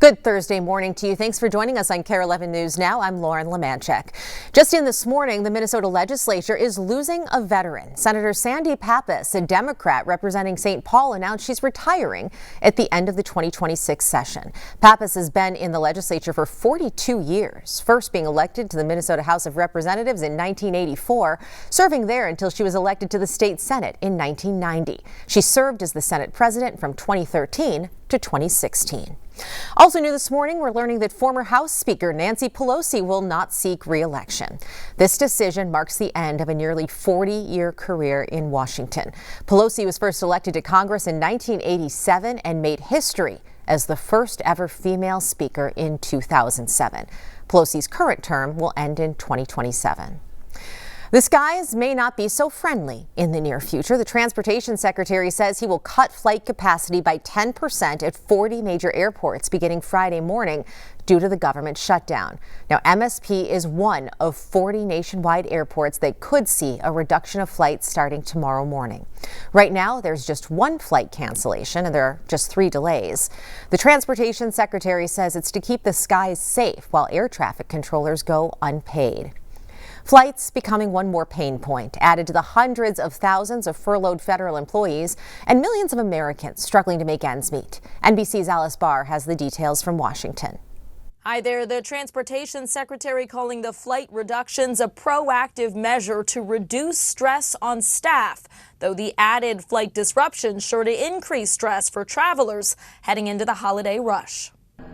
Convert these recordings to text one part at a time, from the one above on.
Good Thursday morning to you. Thanks for joining us on KARE 11 News Now. I'm Lauren Lemanchek. Just in this morning, the Minnesota legislature is losing a veteran. Senator Sandy Pappas, a Democrat representing St. Paul, announced she's retiring at the end of the 2026 session. Pappas has been in the legislature for 42 years, first being elected to the Minnesota House of Representatives in 1984, serving there until she was elected to the state Senate in 1990. She served as the Senate president from 2013 to 2016. Also new this morning, we're learning that former House Speaker Nancy Pelosi will not seek re-election. This decision marks the end of a nearly 40-year career in Washington. Pelosi was first elected to Congress in 1987 and made history as the first ever female speaker in 2007. Pelosi's current term will end in 2027. The skies may not be so friendly in the near future. The transportation secretary says he will cut flight capacity by 10% at 40 major airports beginning Friday morning due to the government shutdown. Now, MSP is one of 40 nationwide airports that could see a reduction of flights starting tomorrow morning. Right now, there's just one flight cancellation and there are just 3 delays. The transportation secretary says it's to keep the skies safe while air traffic controllers go unpaid. Flights becoming one more pain point, added to the hundreds of thousands of furloughed federal employees and millions of Americans struggling to make ends meet. NBC's Alice Barr has the details from Washington. Hi there. The transportation secretary calling the flight reductions a proactive measure to reduce stress on staff, though the added flight disruptions sure to increase stress for travelers heading into the holiday rush.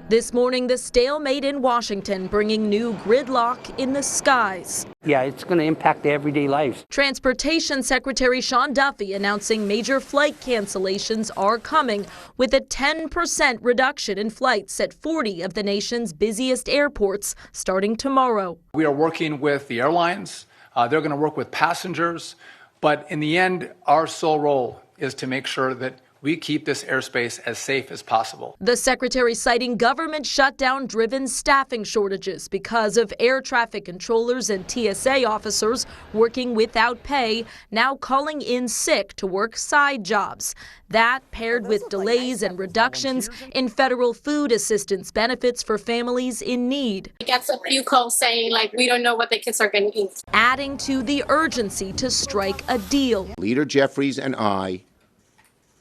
This morning, the stalemate in Washington bringing new gridlock in the skies. Yeah, it's going to impact the everyday life. Transportation Secretary Sean Duffy announcing major flight cancellations are coming with a 10% reduction in flights at 40 of the nation's busiest airports starting tomorrow. We are working with the airlines. They're going to work with passengers. But in the end, our sole role is to make sure that we keep this airspace as safe as possible. The secretary citing government shutdown-driven staffing shortages because of air traffic controllers and TSA officers working without pay, now calling in sick to work side jobs. That paired with delays and reductions in federal food assistance benefits for families in need. It gets a few calls saying, we don't know what the kids are going to eat. Adding to the urgency to strike a deal. Leader Jeffries and I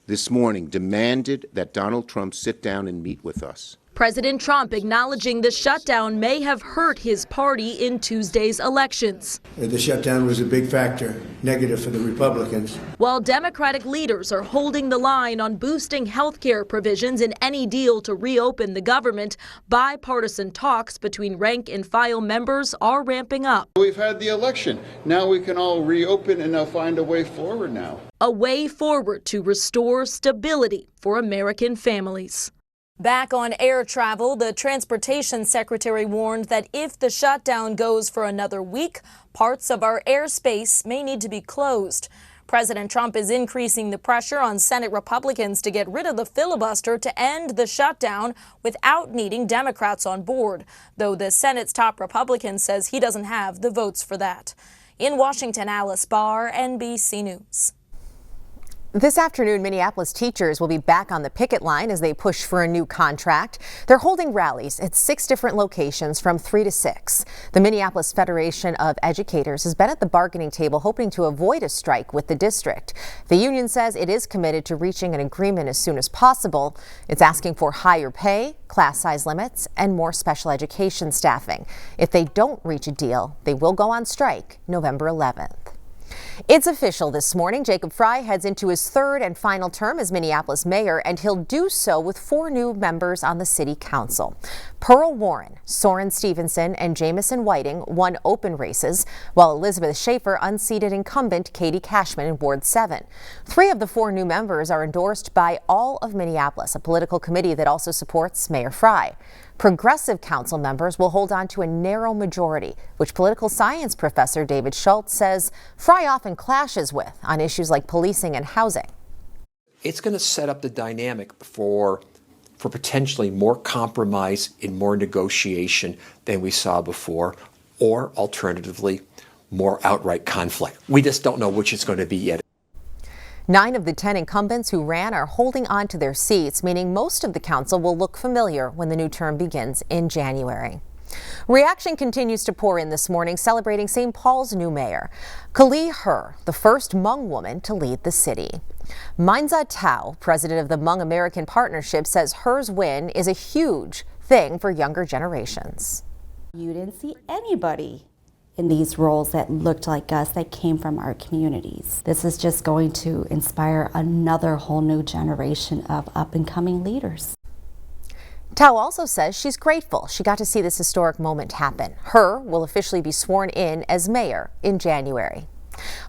this morning demanded that Donald Trump sit down and meet with us. President Trump acknowledging the shutdown may have hurt his party in Tuesday's elections. The shutdown was a big factor, negative for the Republicans. While Democratic leaders are holding the line on boosting health care provisions in any deal to reopen the government, bipartisan talks between rank and file members are ramping up. We've had the election. Now we can all reopen and now find a way forward now. A way forward to restore stability for American families. Back on air travel, the transportation secretary warned that if the shutdown goes for another week, parts of our airspace may need to be closed. President Trump is increasing the pressure on Senate Republicans to get rid of the filibuster to end the shutdown without needing Democrats on board, though the Senate's top Republican says he doesn't have the votes for that. In Washington, Alice Barr, NBC News. This afternoon, Minneapolis teachers will be back on the picket line as they push for a new contract. They're holding rallies at 6 different locations from 3 to 6. The Minneapolis Federation of Educators has been at the bargaining table hoping to avoid a strike with the district. The union says it is committed to reaching an agreement as soon as possible. It's asking for higher pay, class size limits, and more special education staffing. If they don't reach a deal, they will go on strike November 11th. It's official this morning. Jacob Frey heads into his 3rd and final term as Minneapolis mayor, and he'll do so with 4 new members on the city council. Pearl Warren, Soren Stevenson, and Jamison Whiting won open races, while Elizabeth Schaefer unseated incumbent Katie Cashman in Ward 7. 3 of the 4 new members are endorsed by all of Minneapolis, a political committee that also supports Mayor Frey. Progressive council members will hold on to a narrow majority, which political science professor David Schultz says Frey often clashes with on issues like policing and housing. It's going to set up the dynamic for potentially more compromise and more negotiation than we saw before, or alternatively, more outright conflict. We just don't know which it's going to be yet. 9 of the 10 incumbents who ran are holding on to their seats, meaning most of the council will look familiar when the new term begins in January. Reaction continues to pour in this morning, celebrating St. Paul's new mayor, Kali Her, the first Hmong woman to lead the city. Minza Tao, president of the Hmong American Partnership, says Her's win is a huge thing for younger generations. You didn't see anybody in these roles that looked like us, that came from our communities. This is just going to inspire another whole new generation of up-and-coming leaders. Tao also says she's grateful she got to see this historic moment happen. Her will officially be sworn in as mayor in January.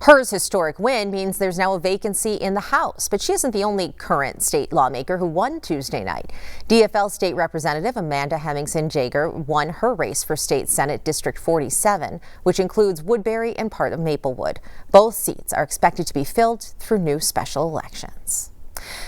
Her's historic win means there's now a vacancy in the House, but she isn't the only current state lawmaker who won Tuesday night. DFL State Representative Amanda Hemmingson Jaeger won her race for State Senate District 47, which includes Woodbury and part of Maplewood. Both seats are expected to be filled through new special elections.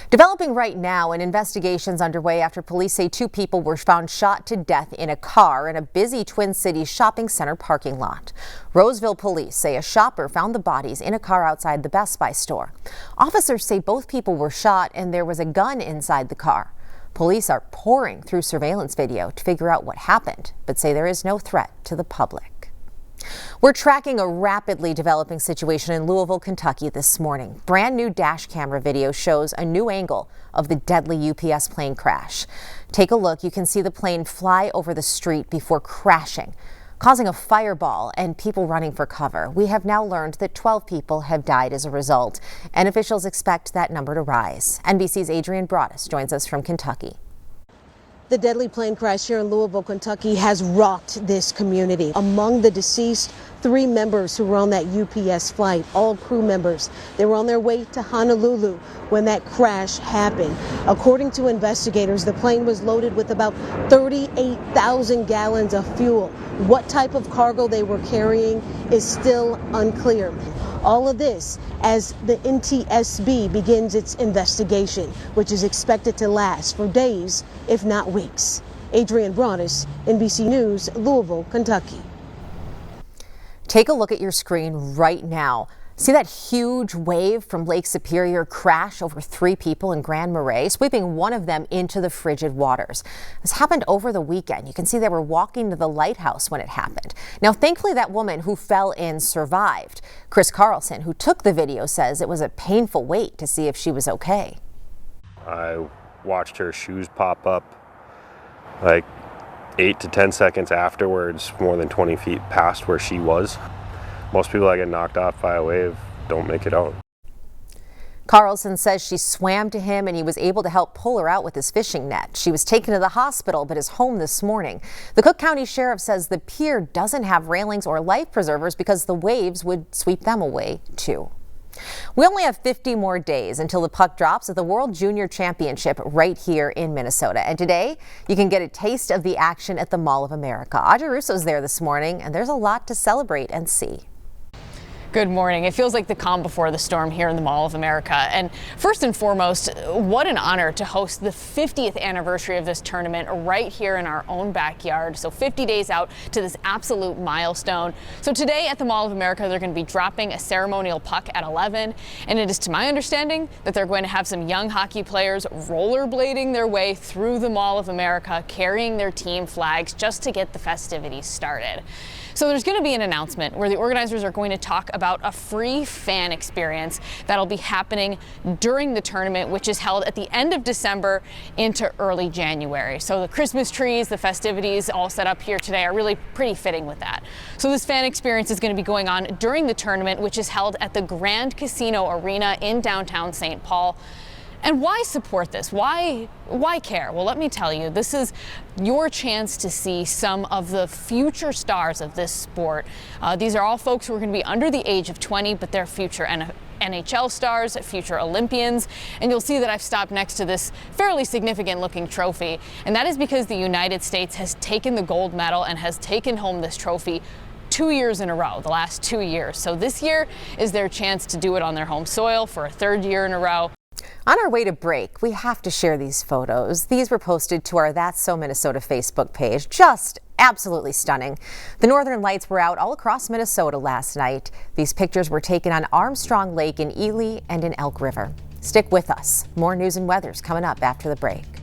Developing right now, an investigation's underway after police say 2 people were found shot to death in a car in a busy Twin Cities shopping center parking lot. Roseville police say a shopper found the bodies in a car outside the Best Buy store. Officers say both people were shot and there was a gun inside the car. Police are pouring through surveillance video to figure out what happened, but say there is no threat to the public. We're tracking a rapidly developing situation in Louisville, Kentucky this morning. Brand new dash camera video shows a new angle of the deadly UPS plane crash. Take a look. You can see the plane fly over the street before crashing, causing a fireball and people running for cover. We have now learned that 12 people have died as a result, and officials expect that number to rise. NBC's Adrienne Broadus joins us from Kentucky. The deadly plane crash here in Louisville, Kentucky has rocked this community. Among the deceased, 3 members who were on that UPS flight, all crew members. They were on their way to Honolulu when that crash happened. According to investigators, the plane was loaded with about 38,000 gallons of fuel. What type of cargo they were carrying is still unclear. All of this as the NTSB begins its investigation, which is expected to last for days, if not weeks. Adrienne Broadus, NBC News, Louisville, Kentucky. Take a look at your screen right now. See that huge wave from Lake Superior crash over 3 people in Grand Marais, sweeping one of them into the frigid waters. This happened over the weekend. You can see they were walking to the lighthouse when it happened. Now, thankfully, that woman who fell in survived. Chris Carlson, who took the video, says it was a painful wait to see if she was okay. I watched her shoes pop up like 8 to 10 seconds afterwards, more than 20 feet past where she was. Most people that get knocked off by a wave don't make it out. Carlson says she swam to him and he was able to help pull her out with his fishing net. She was taken to the hospital but is home this morning. The Cook County Sheriff says the pier doesn't have railings or life preservers because the waves would sweep them away too. We only have 50 more days until the puck drops at the World Junior Championship right here in Minnesota. And today, you can get a taste of the action at the Mall of America. Audrey Russo's there this morning, and there's a lot to celebrate and see. Good morning. It feels like the calm before the storm here in the Mall of America. And first and foremost, what an honor to host the 50th anniversary of this tournament right here in our own backyard. So 50 days out to this absolute milestone. So today at the Mall of America, they're going to be dropping a ceremonial puck at 11. And it is to my understanding that they're going to have some young hockey players rollerblading their way through the Mall of America, carrying their team flags just to get the festivities started. So there's going to be an announcement where the organizers are going to talk about a free fan experience that'll be happening during the tournament, which is held at the end of December into early January. So the Christmas trees, the festivities all set up here today are really pretty fitting with that. So this fan experience is going to be going on during the tournament, which is held at the Grand Casino Arena in downtown St. Paul. And why support this? Why care? Well, let me tell you, this is your chance to see some of the future stars of this sport. These are all folks who are going to be under the age of 20, but they're future NHL stars, future Olympians. And you'll see that I've stopped next to this fairly significant looking trophy. And that is because the United States has taken the gold medal and has taken home this trophy 2 years in a row, the last 2 years. So this year is their chance to do it on their home soil for a 3rd year in a row. On our way to break, we have to share these photos. These were posted to our That's So Minnesota Facebook page just Absolutely stunning. The northern lights were out all across Minnesota last night. These pictures were taken on Armstrong Lake in Ely and in Elk River. Stick with us. More news and weather's coming up after the break.